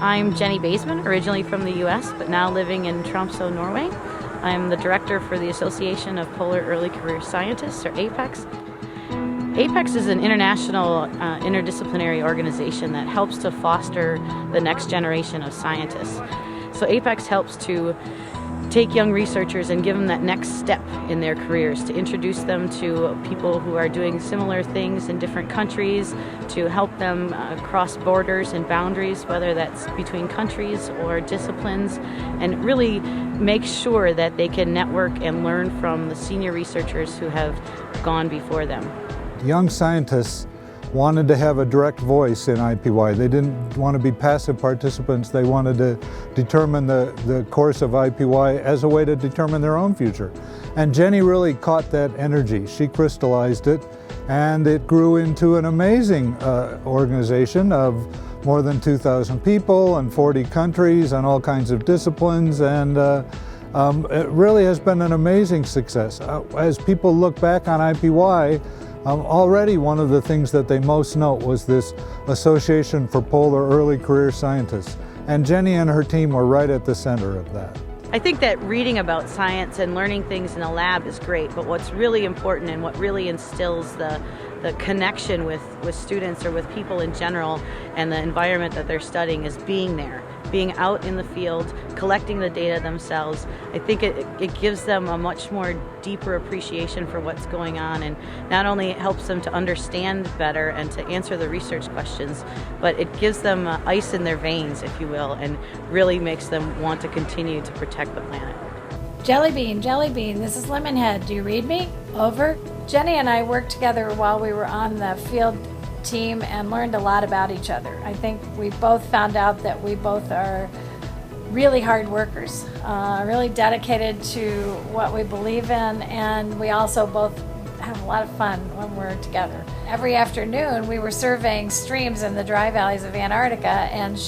I'm Jenny Baeseman, originally from the US, but now living in Tromsø, Norway. I'm the director for the Association of Polar Early Career Scientists, or APECS. APECS is an international interdisciplinary organization that helps to foster the next generation of scientists. So APECS helps to take young researchers and give them that next step in their careers, to introduce them to people who are doing similar things in different countries, to help them cross borders and boundaries, whether that's between countries or disciplines, and really make sure that they can network and learn from the senior researchers who have gone before them. Young scientists wanted to have a direct voice in IPY. They didn't want to be passive participants. They wanted to determine the course of IPY as a way to determine their own future. And Jenny really caught that energy. She crystallized it, and it grew into an amazing organization of more than 2,000 people and 40 countries and all kinds of disciplines, and it really has been an amazing success. As people look back on IPY, already one of the things that they most note was this Association for Polar Early Career Scientists, and Jenny and her team were right at the center of that. I think that reading about science and learning things in a lab is great, but what's really important and what really instills the connection with students or with people in general and the environment that they're studying is being there, being out in the field, collecting the data themselves. I think it gives them a much more deeper appreciation for what's going on, and not only helps them to understand better and to answer the research questions, but it gives them ice in their veins, if you will, and really makes them want to continue to protect the planet. Jelly bean, this is Lemonhead. Do you read me? Over. Jenny and I worked together while we were on the field team and learned a lot about each other. I think we both found out that we both are really hard workers, really dedicated to what we believe in, and we also both have a lot of fun when we're together. Every afternoon we were surveying streams in the dry valleys of Antarctica, and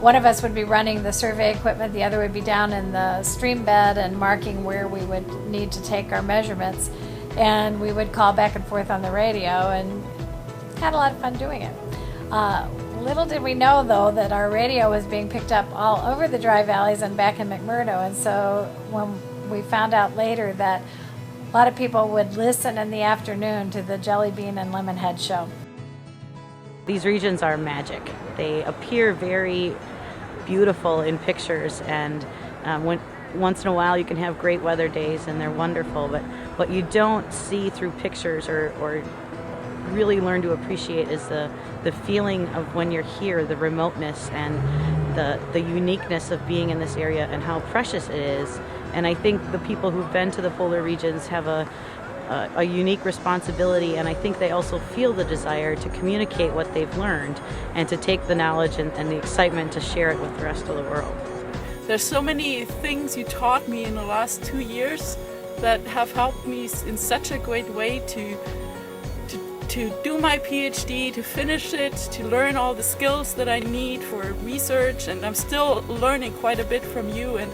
one of us would be running the survey equipment, the other would be down in the stream bed and marking where we would need to take our measurements, and we would call back and forth on the radio and had a lot of fun doing it. Little did we know, though, that our radio was being picked up all over the dry valleys and back in McMurdo, and so when we found out later that a lot of people would listen in the afternoon to the Jelly Bean and Lemonhead show. These regions are magic. They appear very beautiful in pictures, and once in a while you can have great weather days and they're wonderful, but what you don't see through pictures or really learn to appreciate is the feeling of when you're here, the remoteness and the uniqueness of being in this area and how precious it is. And I think the people who've been to the polar regions have a unique responsibility, and I think they also feel the desire to communicate what they've learned and to take the knowledge and the excitement to share it with the rest of the world. There's so many things you taught me in the last 2 years that have helped me in such a great way to do my PhD, to finish it, to learn all the skills that I need for research, and I'm still learning quite a bit from you, and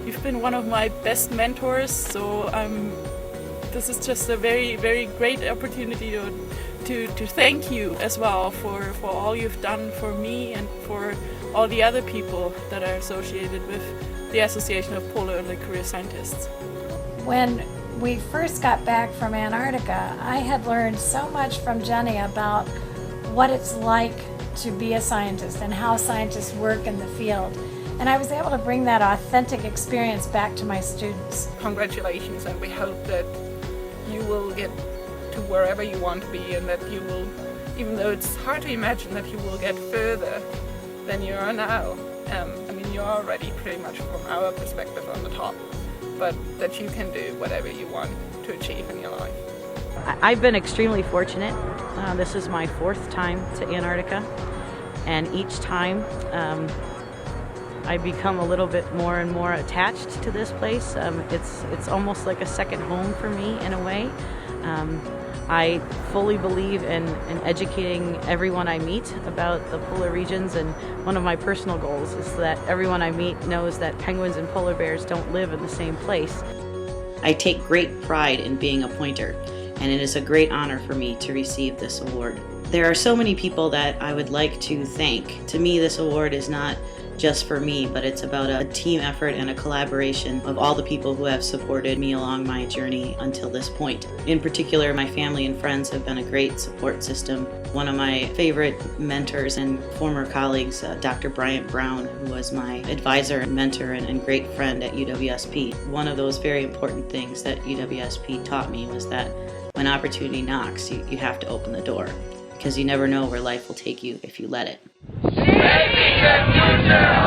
you've been one of my best mentors, so this is just a very, very great opportunity to thank you as well for all you've done for me and for all the other people that are associated with the Association of Polar Early Career Scientists. When we first got back from Antarctica, I had learned so much from Jenny about what it's like to be a scientist and how scientists work in the field. And I was able to bring that authentic experience back to my students. Congratulations, and we hope that you will get to wherever you want to be, and that you will, even though it's hard to imagine that you will get further than you are now. I mean, you're already pretty much from our perspective on the top, but that you can do whatever you want to achieve in your life. I've been extremely fortunate. This is my 4th time to Antarctica, and each time I become a little bit more and more attached to this place. It's almost like a second home for me in a way. I fully believe in educating everyone I meet about the polar regions, and one of my personal goals is that everyone I meet knows that penguins and polar bears don't live in the same place. I take great pride in being a pointer, and it is a great honor for me to receive this award. There are so many people that I would like to thank. To me, this award is not just for me, but it's about a team effort and a collaboration of all the people who have supported me along my journey until this point. In particular, my family and friends have been a great support system. One of my favorite mentors and former colleagues, Dr. Bryant Brown, who was my advisor and mentor and great friend at UWSP. One of those very important things that UWSP taught me was that when opportunity knocks, you have to open the door, because you never know where life will take you if you let it. Shaping the future.